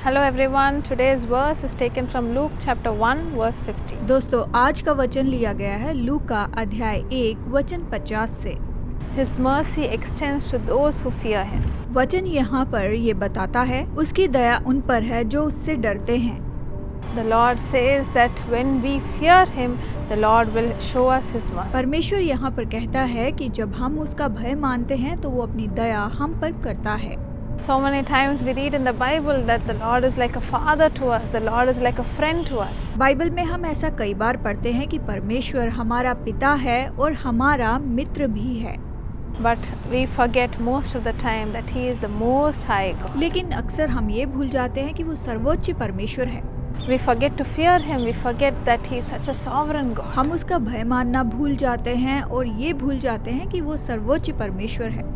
Hello everyone, today's verse is taken from Luke chapter 1 verse 50. दोस्तों आज का वचन लिया गया है लूका अध्याय 1 वचन 50 से। His mercy extends to those who fear him. वचन यहाँ पर ये बताता है उसकी दया उन पर है जो उससे डरते हैं। The Lord says that when we fear him, the Lord will show us his mercy. परमेश्वर यहाँ पर कहता है कि जब हम उसका भय मानते हैं तो वो अपनी दया हम पर करता है। So many times we read in the Bible that the Lord is like a father to us, the Lord is like a friend to us. Bible में हम ऐसा कई बार पढ़ते हैं कि परमेश्वर हमारा पिता है और हमारा मित्र भी है। But we forget most of the time that he is the most high God. लेकिन अक्सर हम ये भूल जाते हैं कि वो सर्वोच्च परमेश्वर है। We forget to fear him, we forget that he is such a sovereign God. हम उसका भय मानना भूल जाते हैं और ये भूल जाते हैं कि वो सर्वोच्च परमेश्वर है।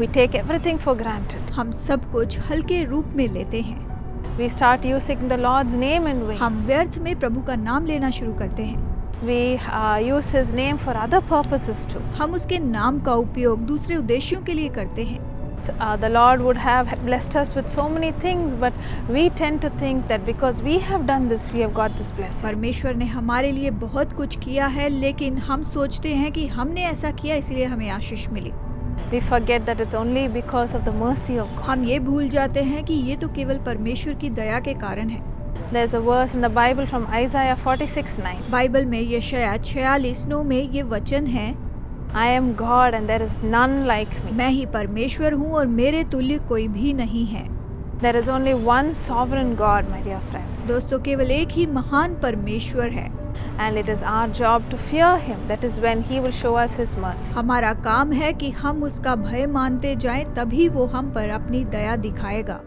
We take everything for granted. हम सब कुछ हल्के रूप में लेते हैं। We start using the Lord's name in vain. हम व्यर्थ में प्रभु का नाम लेना शुरू करते हैं। We use his name for other purposes too. हम उसके नाम का उपयोग दूसरे उद्देश्यों के लिए करते हैं। So, the Lord would have blessed us with so many things, but we tend to think that because we have done this, we have got this blessing. परमेश्वर ने हमारे लिए बहुत कुछ किया है, लेकिन हम सोचते हैं कि हमने ऐसा किया इसलिए हमें आशीष मिली। We forget that it's only because of the mercy of God. हम ये भूल जाते हैं कि ये तो केवल परमेश्वर की दया के कारण है। There's a verse in the Bible from Isaiah 46:9. Bible में यशायाह 46:9 में ये वचन है, I am God and there is none like me. मैं ही परमेश्वर हूँ और मेरे तुल्य कोई भी नहीं है। There is only one sovereign God, my dear friends. दोस्तों केवल एक ही महान परमेश्वर है। And it is our job to fear him. That is when he will show us his mercy. हमारा काम है कि हम उसका भय मानते जाएं, तभी वो हम पर अपनी दया दिखाएगा।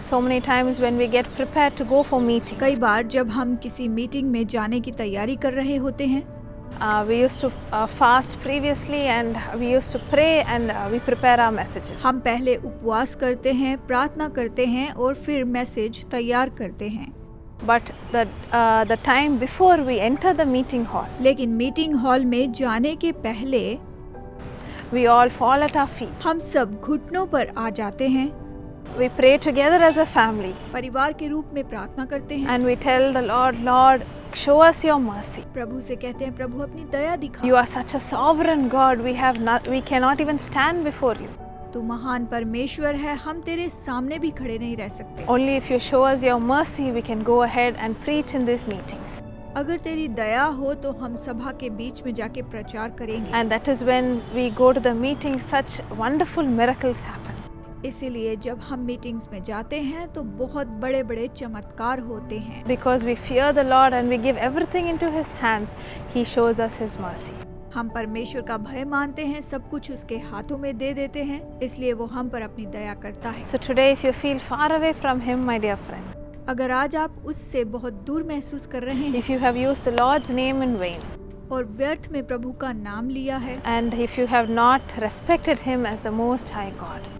So many times when we get prepared to go for meetings, कई बार जब हम किसी मीटिंग में जाने की तैयारी कर रहे होते हैं, we used to fast previously and we used to pray and we prepare our messages. हम पहले उपवास करते हैं, प्रार्थना करते हैं और फिर मैसेज तैयार करते हैं। But the time before we enter the meeting hall, लेकिन मीटिंग हॉल में जाने के पहले we all fall at our feet. हम सब घुटनों पर आ जाते हैं। We pray together as a family परिवार के रूप में प्रार्थना करते हैं and we tell the Lord, Lord, show us your mercy. प्रभु से कहते हैं, प्रभु अपनी दया दिखा। You are such a sovereign God. We cannot even stand before you. तू महान परमेश्वर है, हम तेरे सामने भी खड़े नहीं रह सकते। Only if you show us your mercy, we can go ahead and preach in these meetings. अगर तेरी दया हो तो हम सभा के बीच में जाके प्रचार करेंगे। And that is when we go to the meeting, such wonderful miracles happen. इसीलिए जब हम मीटिंग्स में जाते हैं तो बहुत बड़े बड़े चमत्कार होते हैं। Because we fear the Lord and we give everything into His hands, He shows us His mercy. हम परमेश्वर का भय मानते हैं, सब कुछ उसके हाथों में दे देते हैं, इसलिए वो हम पर अपनी दया करता है। So today, if you feel far away from Him, my dear friends, अगर आज आप उससे बहुत दूर महसूस कर रहे हैं if you have used the Lord's name in vain, और व्यर्थ में प्रभु का नाम लिया है and if you have not respected Him as the Most High God,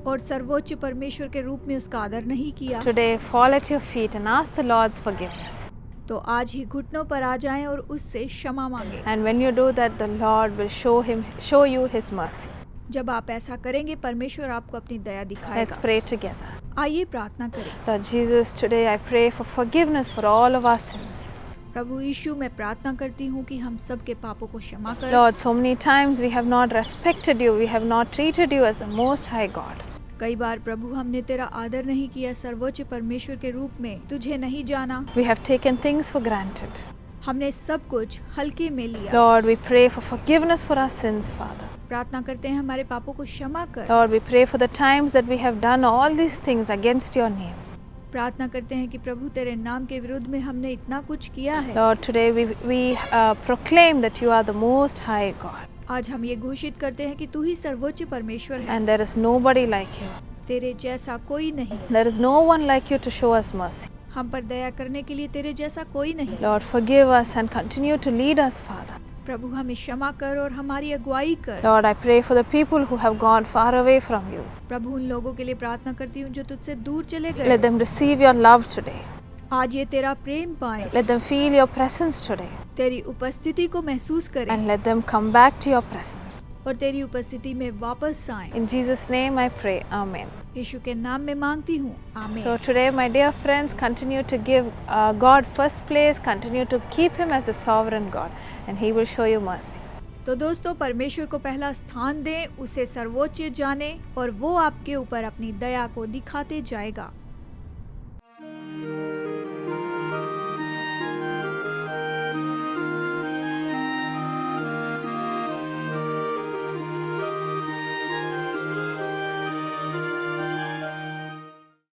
और सर्वोच्च परमेश्वर के रूप में उसका आदर नहीं किया, today fall at your feet and ask the Lord's forgiveness. तो आज ही घुटनों पर आ जाएं और उससे क्षमा मांगे। And when you do that, the Lord will show you His mercy. जब आप ऐसा करेंगे परमेश्वर आपको अपनी दया Let's दिखाएगा। pray together. आइए प्रार्थना करें। Lord Jesus, today I pray for forgiveness for all of our sins. प्रभु यीशु, मैं प्रार्थना करती हूँ कि हम सब के पापों को क्षमा करें। Lord, so many times we have not respected you, we have not treated you as the Most High God. कई बार प्रभु हमने तेरा आदर नहीं किया, सर्वोच्च परमेश्वर के रूप में तुझे नहीं जाना, We have taken things for granted. हमने सब कुछ हल्के में लिया। Lord, we pray for forgiveness for our sins, Father. प्रार्थना करते हैं हमारे पापों को क्षमा कर। Lord, we pray for the times that we have done all these things against your name. प्रार्थना करते हैं कि प्रभु तेरे नाम के विरुद्ध में हमने इतना कुछ किया है। Lord, today we proclaim that you are the Most High God. आज हम ये घोषित करते हैं कि तू ही सर्वोच्च परमेश्वर है, And there is nobody like you. तेरे जैसा कोई नहीं। There is no one like you to show us mercy. हम पर दया करने के लिए तेरे जैसा कोई नहीं। Lord, forgive us and continue to lead us, Father. प्रभु हमें क्षमा कर और हमारी अगुवाई कर। Lord, I pray for the people who have gone far away from you. प्रभु उन लोगों के लिए प्रार्थना करती हूँ जो तुझसे दूर चले Let गए, them receive your love today. आज ये तेरा प्रेम पाए, Let them feel your presence today. तेरी उपस्थिति को महसूस करें And let them come back to your presence. और तेरी उपस्थिति में वापस आएं। In Jesus' name I pray. Amen. यीशु के नाम में मांगती हूँ, आमीन। So today, my dear friends, continue to give God first place, continue to keep Him as the sovereign God, and He will show you mercy. तो दोस्तों, परमेश्वर को पहला स्थान दें, उसे सर्वोच्च जाने और वो आपके ऊपर अपनी दया को दिखाते जाएगा।